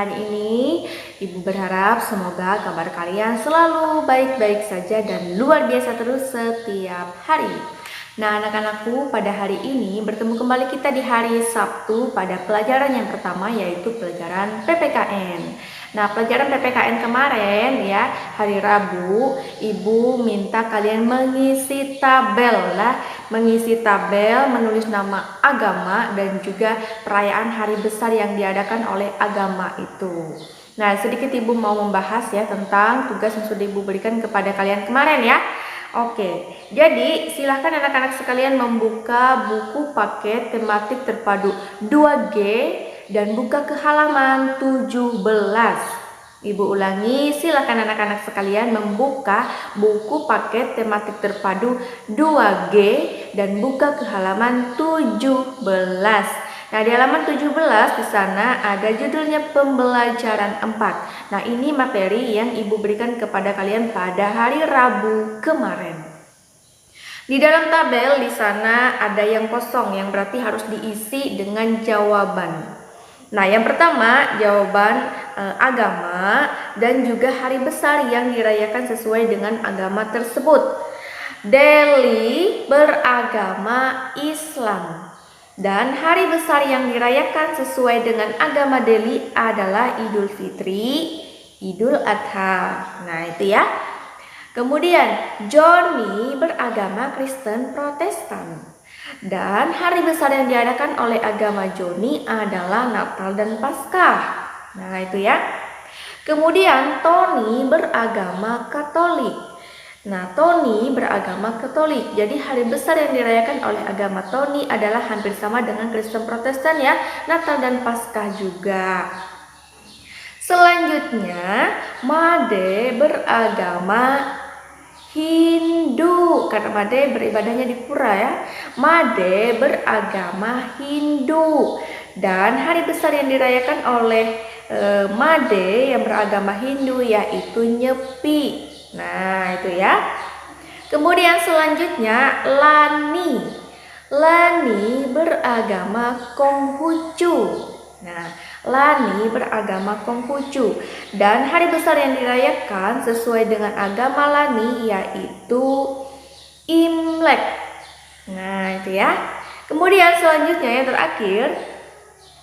hari ini. Ibu berharap semoga kabar kalian selalu baik-baik saja dan luar biasa terus setiap hari. Nah, anak-anakku, pada hari ini bertemu kembali kita di hari Sabtu pada pelajaran yang pertama, yaitu pelajaran PPKN. Nah, pelajaran PPKN kemarin ya, hari Rabu, Ibu minta kalian mengisi tabel lah, menulis nama agama dan juga perayaan hari besar yang diadakan oleh agama itu. Nah, sedikit Ibu mau membahas ya tentang tugas yang sudah Ibu berikan kepada kalian kemarin ya. Oke, jadi silahkan anak-anak sekalian membuka buku paket tematik terpadu 2G dan buka ke halaman 17. Ibu ulangi, silahkan anak-anak sekalian membuka buku paket tematik terpadu 2G dan buka ke halaman 17. Nah, di halaman 17 di sana ada judulnya pembelajaran 4. Nah, ini materi yang Ibu berikan kepada kalian pada hari Rabu kemarin. Di dalam tabel di sana ada yang kosong yang berarti harus diisi dengan jawaban. Nah, yang pertama jawaban agama dan juga hari besar yang dirayakan sesuai dengan agama tersebut. Deli beragama Islam. Dan hari besar yang dirayakan sesuai dengan agama Deli adalah Idul Fitri, Idul Adha. Nah, itu ya. Kemudian Johnny beragama Kristen Protestan. Dan hari besar yang diadakan oleh agama Johnny adalah Natal dan Paskah. Nah, itu ya. Kemudian Tony beragama Katolik. Nah, Tony beragama Katolik. Jadi hari besar yang dirayakan oleh agama Tony adalah hampir sama dengan Kristen Protestan ya, Natal dan Paskah juga. Selanjutnya, Made beragama Hindu. Karena Made beribadahnya di pura ya. Made beragama Hindu. Dan hari besar yang dirayakan oleh Made yang beragama Hindu yaitu Nyepi. Nah, itu ya. Kemudian selanjutnya Lani. Lani beragama Konghucu. Nah, Lani beragama Konghucu. Dan hari besar yang dirayakan sesuai dengan agama Lani yaitu Imlek. Nah, itu ya. Kemudian selanjutnya yang terakhir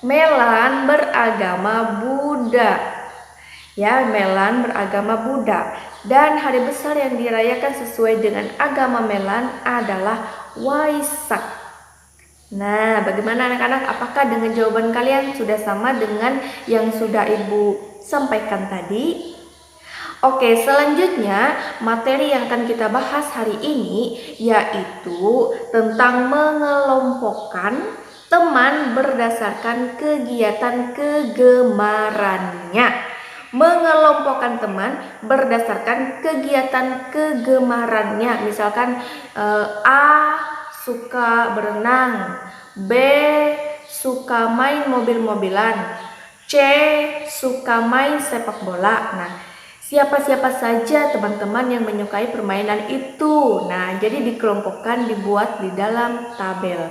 Melan beragama Buddha. Ya, Melan beragama Buddha. Dan hari besar yang dirayakan sesuai dengan agama Melan adalah Waisak. Nah, bagaimana anak-anak? Apakah dengan jawaban kalian sudah sama dengan yang sudah Ibu sampaikan tadi? Oke, selanjutnya materi yang akan kita bahas hari ini yaitu tentang mengelompokkan teman berdasarkan kegiatan kegemarannya. Mengelompokkan teman berdasarkan kegiatan kegemarannya. Misalkan A suka berenang, B suka main mobil-mobilan, C suka main sepak bola. Nah, siapa-siapa saja teman-teman yang menyukai permainan itu. Nah, jadi dikelompokkan, dibuat di dalam tabel.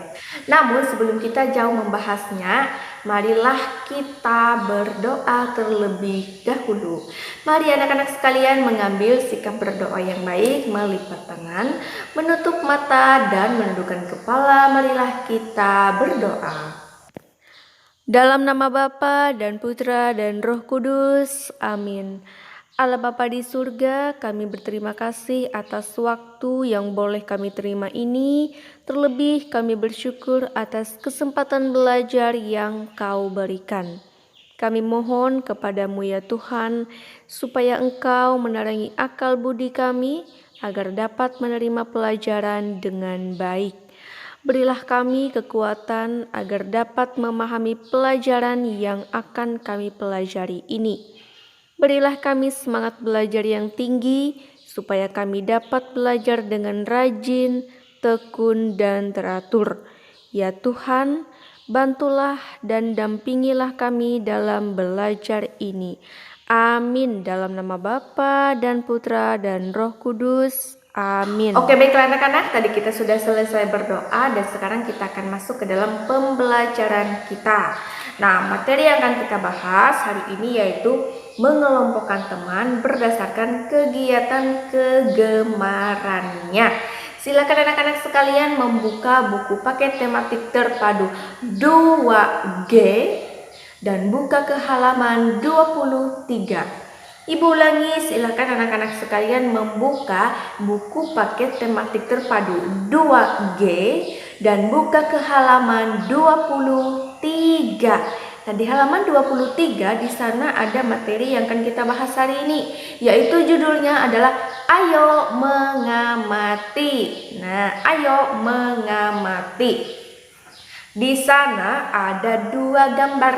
Namun sebelum kita jauh membahasnya, marilah kita berdoa terlebih dahulu. Mari anak-anak sekalian mengambil sikap berdoa yang baik, melipat tangan, menutup mata dan menundukkan kepala. Marilah kita berdoa. Dalam nama Bapa dan Putra dan Roh Kudus. Amin. Allah Bapa di surga, kami berterima kasih atas waktu yang boleh kami terima ini. Terlebih kami bersyukur atas kesempatan belajar yang Kau berikan. Kami mohon kepadamu ya Tuhan, supaya Engkau menerangi akal budi kami, agar dapat menerima pelajaran dengan baik. Berilah kami kekuatan agar dapat memahami pelajaran yang akan kami pelajari ini. Berilah kami semangat belajar yang tinggi, supaya kami dapat belajar dengan rajin, tekun, dan teratur. Ya Tuhan, bantulah dan dampingilah kami dalam belajar ini. Amin. Dalam nama Bapa dan Putra dan Roh Kudus. Amin. Oke, baiklah anak-anak, tadi kita sudah selesai berdoa dan sekarang kita akan masuk ke dalam pembelajaran kita. Nah, materi yang akan kita bahas hari ini yaitu mengelompokkan teman berdasarkan kegiatan kegemarannya. Silakan anak-anak sekalian membuka buku paket tematik terpadu 2G dan buka ke halaman 23. Ibu ulangi, silakan anak-anak sekalian membuka buku paket tematik terpadu 2G dan buka ke halaman 23. Nah, di halaman 23 di sana ada materi yang akan kita bahas hari ini, yaitu judulnya adalah Ayo Mengamati. Nah, ayo mengamati. Di sana ada 2 gambar.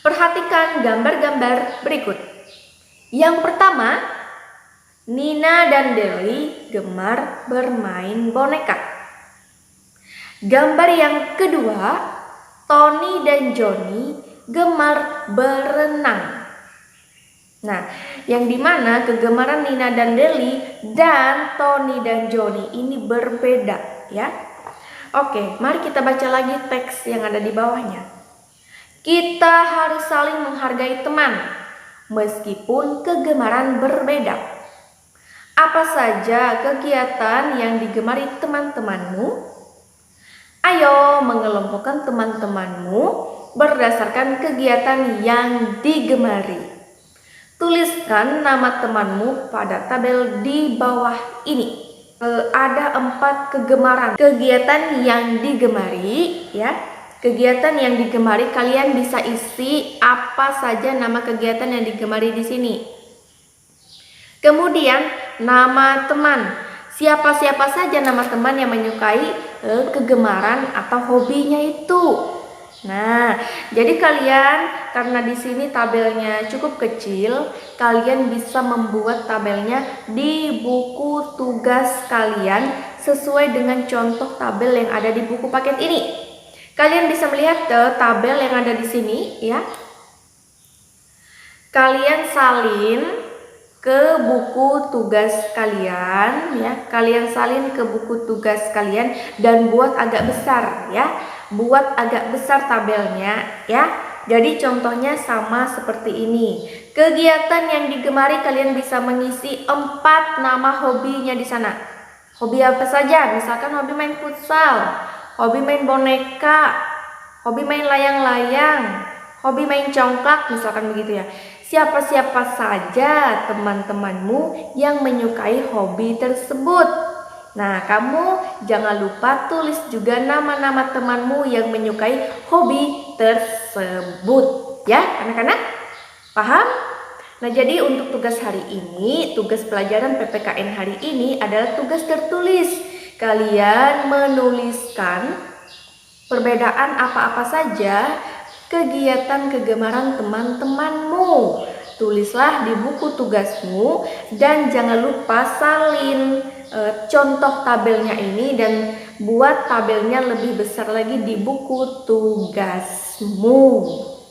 Perhatikan gambar-gambar berikut. Yang pertama, Nina dan Deli gemar bermain boneka. Gambar yang kedua, Tony dan Johnny gemar berenang. Nah, yang dimana kegemaran Nina dan Deli dan Tony dan Johnny ini berbeda ya. Oke, mari kita baca lagi teks yang ada di bawahnya. Kita harus saling menghargai teman, meskipun kegemaran berbeda. Apa saja kegiatan yang digemari teman-temanmu? Ayo mengelompokkan teman-temanmu berdasarkan kegiatan yang digemari. Tuliskan nama temanmu pada tabel di bawah ini. Ada 4 kegemaran kegiatan yang digemari ya. Kegiatan yang digemari kalian bisa isi apa saja nama kegiatan yang digemari di sini. Kemudian nama teman. Siapa-siapa saja nama teman yang menyukai kegemaran atau hobinya itu. Nah, jadi kalian karena di sini tabelnya cukup kecil, kalian bisa membuat tabelnya di buku tugas kalian sesuai dengan contoh tabel yang ada di buku paket ini. Kalian bisa melihat tabel yang ada di sini ya. Kalian salin ke buku tugas kalian ya. Kalian salin ke buku tugas kalian dan buat agak besar ya. Buat agak besar tabelnya ya. Jadi contohnya sama seperti ini. Kegiatan yang digemari kalian bisa mengisi 4 nama hobinya di sana. Hobi apa saja? Misalkan hobi main futsal, hobi main boneka, hobi main layang-layang, hobi main congklak, misalkan begitu ya. Siapa-siapa saja teman-temanmu yang menyukai hobi tersebut. Nah, kamu jangan lupa tulis juga nama-nama temanmu yang menyukai hobi tersebut. Ya, anak-anak? Paham? Nah, jadi untuk tugas hari ini, tugas pelajaran PPKN hari ini adalah tugas tertulis. Kalian menuliskan perbedaan apa-apa saja kegiatan kegemaran teman-temanmu. Tulislah di buku tugasmu dan jangan lupa salin contoh tabelnya ini dan buat tabelnya lebih besar lagi di buku tugasmu.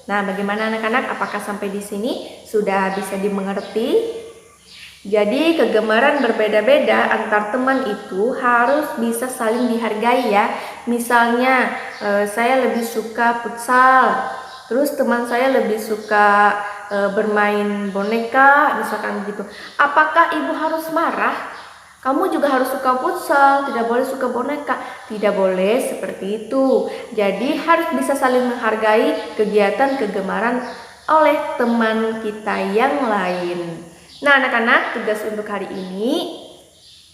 Nah, bagaimana anak-anak? Apakah sampai di sini sudah bisa dimengerti? Jadi kegemaran berbeda-beda antar teman itu harus bisa saling dihargai ya. Misalnya saya lebih suka futsal, terus teman saya lebih suka bermain boneka, misalkan begitu. Apakah ibu harus marah? Kamu juga harus suka futsal, tidak boleh suka boneka. Tidak boleh seperti itu. Jadi harus bisa saling menghargai kegiatan kegemaran oleh teman kita yang lain. Nah, anak-anak, tugas untuk hari ini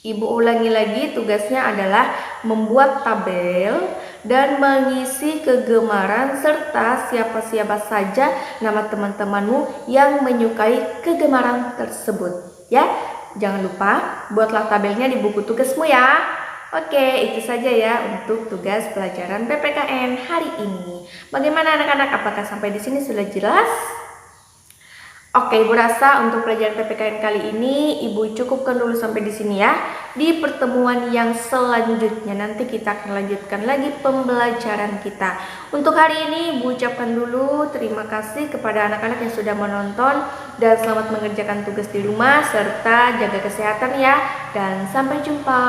ibu ulangi lagi, tugasnya adalah membuat tabel dan mengisi kegemaran serta siapa-siapa saja nama teman-temanmu yang menyukai kegemaran tersebut ya. Jangan lupa buatlah tabelnya di buku tugasmu ya. Oke, itu saja ya untuk tugas pelajaran PPKN hari ini. Bagaimana anak-anak? Apakah sampai di sini sudah jelas? Oke, Ibu rasa untuk pelajaran PPKN kali ini Ibu cukupkan dulu sampai di sini ya. Di pertemuan yang selanjutnya nanti kita akan lanjutkan lagi pembelajaran kita. Untuk hari ini Ibu ucapkan dulu terima kasih kepada anak-anak yang sudah menonton dan selamat mengerjakan tugas di rumah serta jaga kesehatan ya. Dan sampai jumpa.